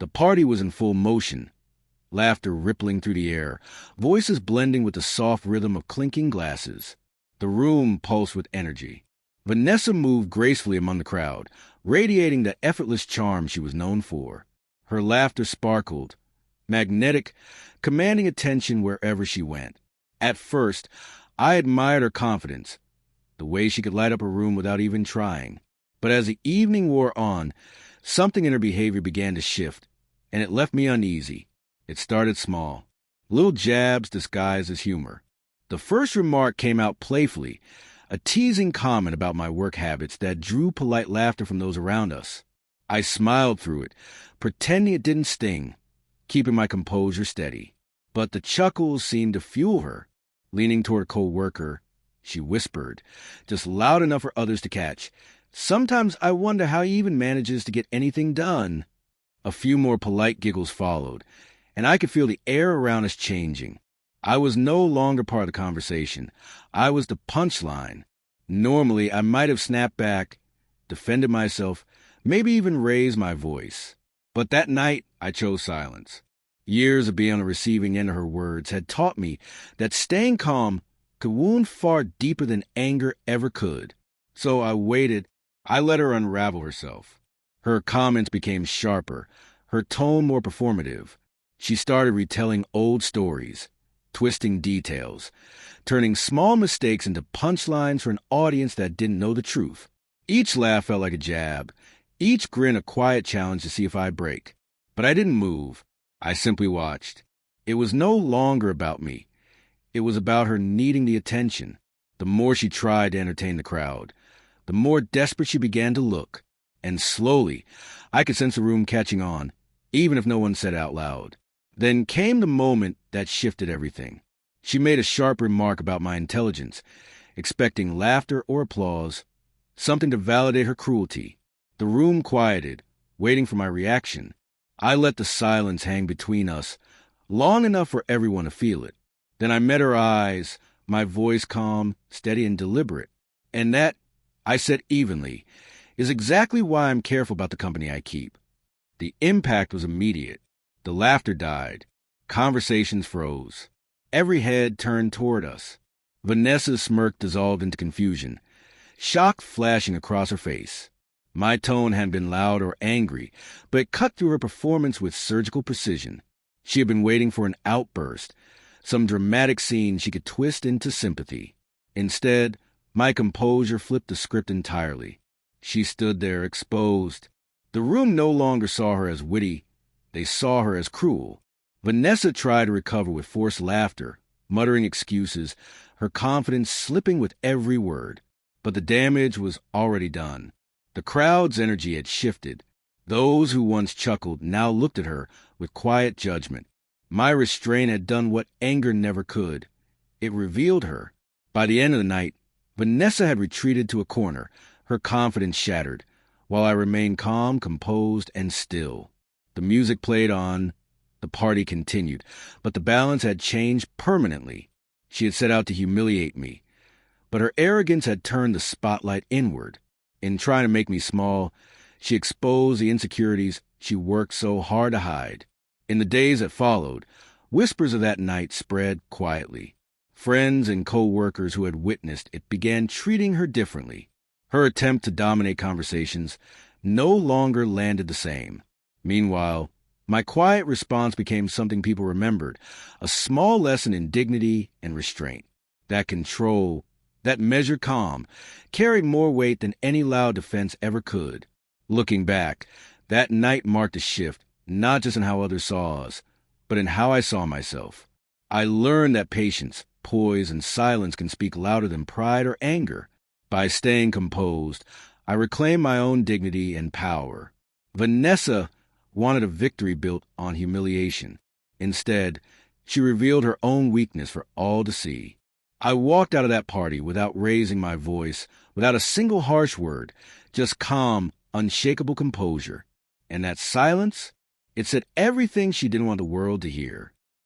The party was in full motion, laughter rippling through the air, voices blending with the soft rhythm of clinking glasses. The room pulsed with energy. Vanessa moved gracefully among the crowd, radiating the effortless charm she was known for. Her laughter sparkled, magnetic, commanding attention wherever she went. At first, I admired her confidence, the way she could light up a room without even trying. But as the evening wore on, something in her behavior began to shift, and it left me uneasy. It started small, little jabs disguised as humor. The first remark came out playfully, a teasing comment about my work habits that drew polite laughter from those around us. I smiled through it, pretending it didn't sting, keeping my composure steady. But the chuckles seemed to fuel her. Leaning toward a co-worker, she whispered, just loud enough for others to catch, "Sometimes I wonder how he even manages to get anything done." A few more polite giggles followed, and I could feel the air around us changing. I was no longer part of the conversation. I was the punchline. Normally, I might have snapped back, defended myself, maybe even raised my voice. But that night, I chose silence. Years of being on the receiving end of her words had taught me that staying calm could wound far deeper than anger ever could. So I waited. I let her unravel herself. Her comments became sharper, her tone more performative. She started retelling old stories, twisting details, turning small mistakes into punchlines for an audience that didn't know the truth. Each laugh felt like a jab, each grin a quiet challenge to see if I'd break. But I didn't move. I simply watched. It was no longer about me. It was about her needing the attention. The more she tried to entertain the crowd, the more desperate she began to look. And slowly, I could sense the room catching on, even if no one said it out loud. Then came the moment that shifted everything. She made a sharp remark about my intelligence, expecting laughter or applause, something to validate her cruelty. The room quieted, waiting for my reaction. I let the silence hang between us, long enough for everyone to feel it. Then I met her eyes, my voice calm, steady, and deliberate. And that, I said evenly, is exactly why I'm careful about the company I keep. The impact was immediate. The laughter died. Conversations froze. Every head turned toward us. Vanessa's smirk dissolved into confusion, shock flashing across her face. My tone hadn't been loud or angry, but it cut through her performance with surgical precision. She had been waiting for an outburst, some dramatic scene she could twist into sympathy. Instead, my composure flipped the script entirely. She stood there, exposed. The room no longer saw her as witty. They saw her as cruel. Vanessa tried to recover with forced laughter, muttering excuses, her confidence slipping with every word. But the damage was already done. The crowd's energy had shifted. Those who once chuckled now looked at her with quiet judgment. My restraint had done what anger never could. It revealed her. By the end of the night, Vanessa had retreated to a corner, her confidence shattered, while I remained calm, composed, and still. The music played on. The party continued, but the balance had changed permanently. She had set out to humiliate me, but her arrogance had turned the spotlight inward. In trying to make me small, she exposed the insecurities she worked so hard to hide. In the days that followed, whispers of that night spread quietly. Friends and co-workers who had witnessed it began treating her differently. Her attempt to dominate conversations no longer landed the same. Meanwhile, my quiet response became something people remembered, a small lesson in dignity and restraint. That control, that measured calm, carried more weight than any loud defense ever could. Looking back, that night marked a shift, not just in how others saw us, but in how I saw myself. I learned that patience, poise, and silence can speak louder than pride or anger. By staying composed, I reclaimed my own dignity and power. Vanessa wanted a victory built on humiliation. Instead, she revealed her own weakness for all to see. I walked out of that party without raising my voice, without a single harsh word, just calm, unshakable composure. And that silence, it said everything she didn't want the world to hear.